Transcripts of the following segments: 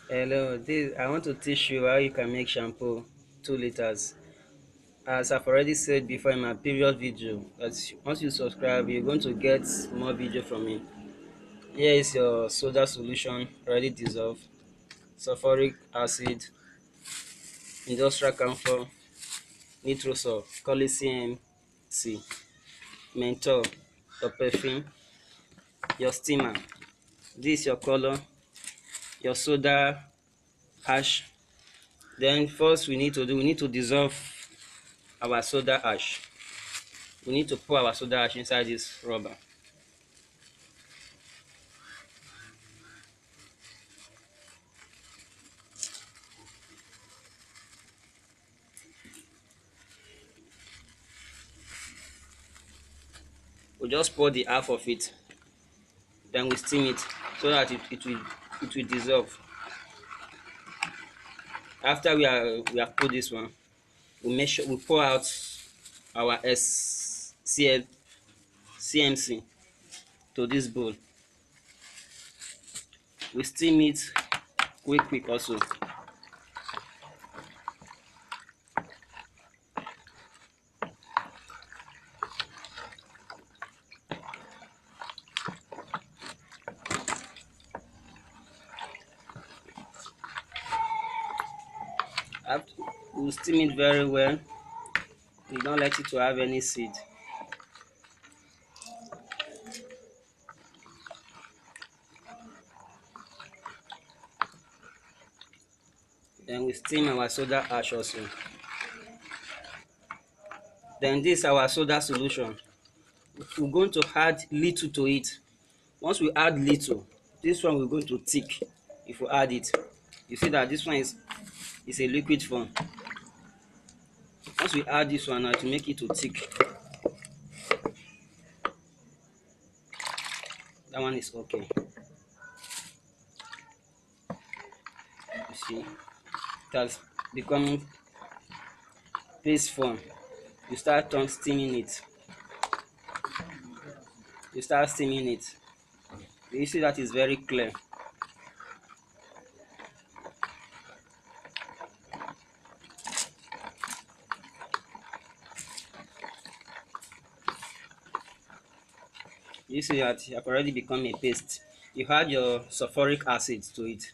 Hello, this I want to teach you how you can make shampoo 2 liters. As I've already said before in my previous video, that once you subscribe, you're going to get more video from me. Here is your soda solution already dissolved, sulfuric acid, industrial camphor, nitrosol, colicin C, menthol, your perfume, your steamer. This is your color, your soda ash. Then first we need to dissolve our soda ash. We need to pour our soda ash inside this rubber. We just pour the half of it, then we steam it so that it will dissolve. After we have put this one, we make sure we pour out our CMC to this bowl. We steam it quick also. After we steam it very well, we don't let it to have any seed. Then we steam our soda ash also. Then this our soda solution. We're going to add little to it. Once we add little, this one we're going to thick. If we add it, you see that this one is a liquid form. Once we add this one now to make it to thick, that one is okay. You see, it has become paste form. You start on steaming it. You start steaming it. You see that is very clear. You see that you have already become a paste. You add your sulfuric acid to it.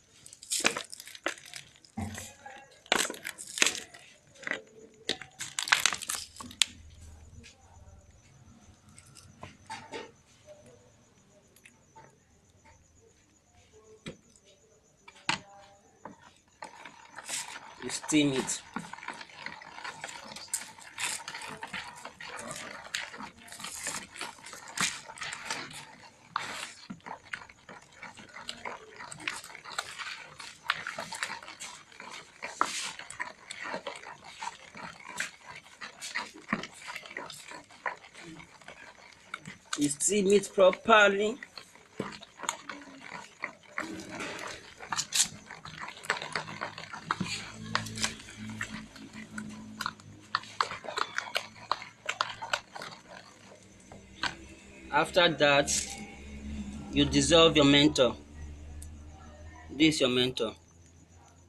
You steam it. You steam it properly. After that, you dissolve your menthol. This is your menthol.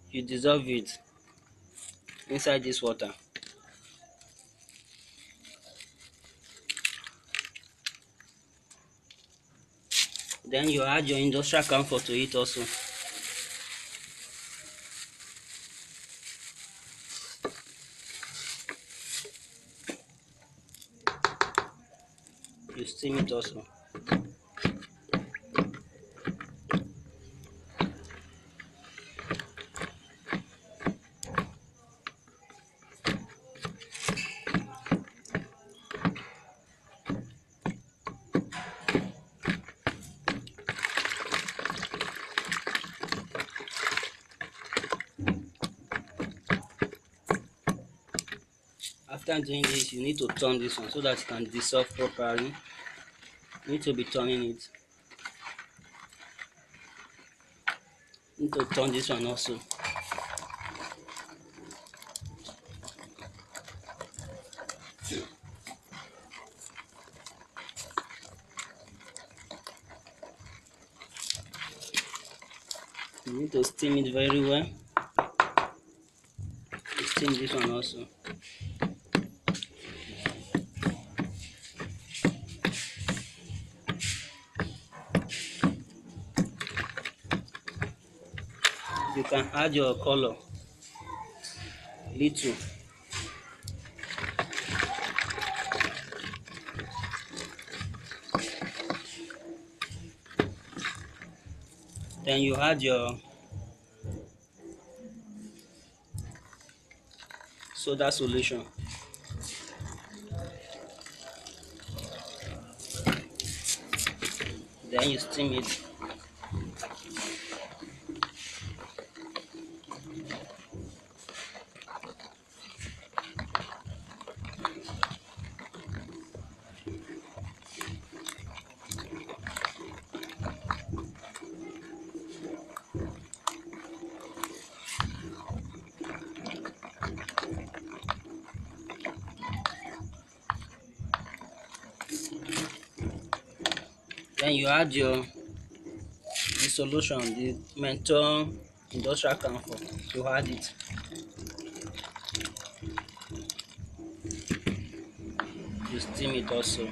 You dissolve it inside this water. Then you add your industrial camphor to it also. You steam it also. After doing this, you need to turn this one so that it can dissolve properly. You need to be turning it. You need to turn this one also. You need to steam it very well. Steam this one also. You can add your color little. Then you add your soda solution. Then you steam it. Then you add your the solution, the menthol industrial camphor. You add it. You steam it also.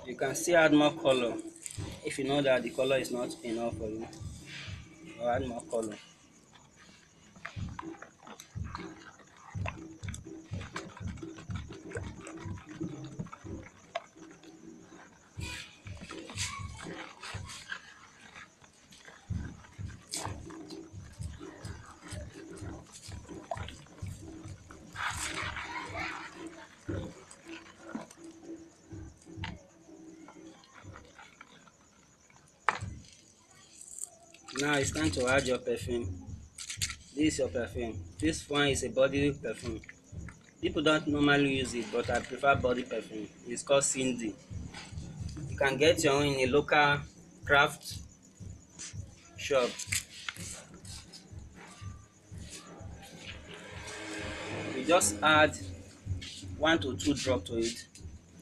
You can still add more color if you know that the color is not enough for you. You add more color. Now it's time to add your perfume. This is your perfume. This one is a body perfume. People don't normally use it, but I prefer body perfume. It's called Cindy. You can get your own in a local craft shop. You just add 1 to 2 drops to it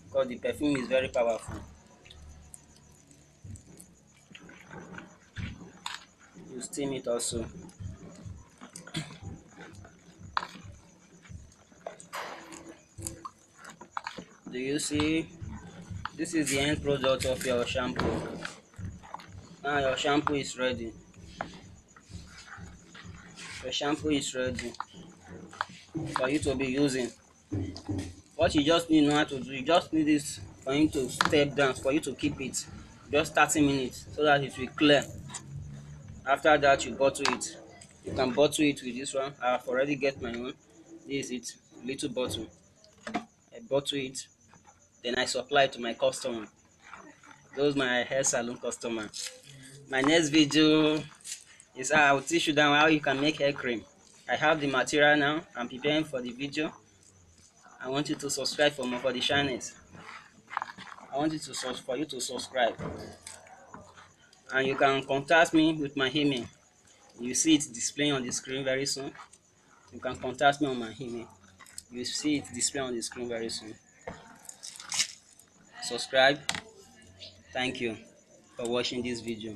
because the perfume is very powerful. You steam it also. Do you see? This is the end product of your shampoo. Now your shampoo is ready. Your shampoo is ready for you to be using. What you just need know how to do, you just need this for you to step down, for you to keep it just 30 minutes so that it will clear. After that, you bottle it. You can bottle it with this one. I have already get my own. This is it, little bottle. I bottle it, then I supply to my customer. Those my hair salon customer. My next video is how I will teach you down how you can make hair cream. I have the material now. I'm preparing for the video. I want you to subscribe for more for the channels. I want you to for you to subscribe, and you can contact me with my email. You see it displaying on the screen very soon. You can contact me on my email. You see it display on the screen very soon. Subscribe. Thank you for watching this video.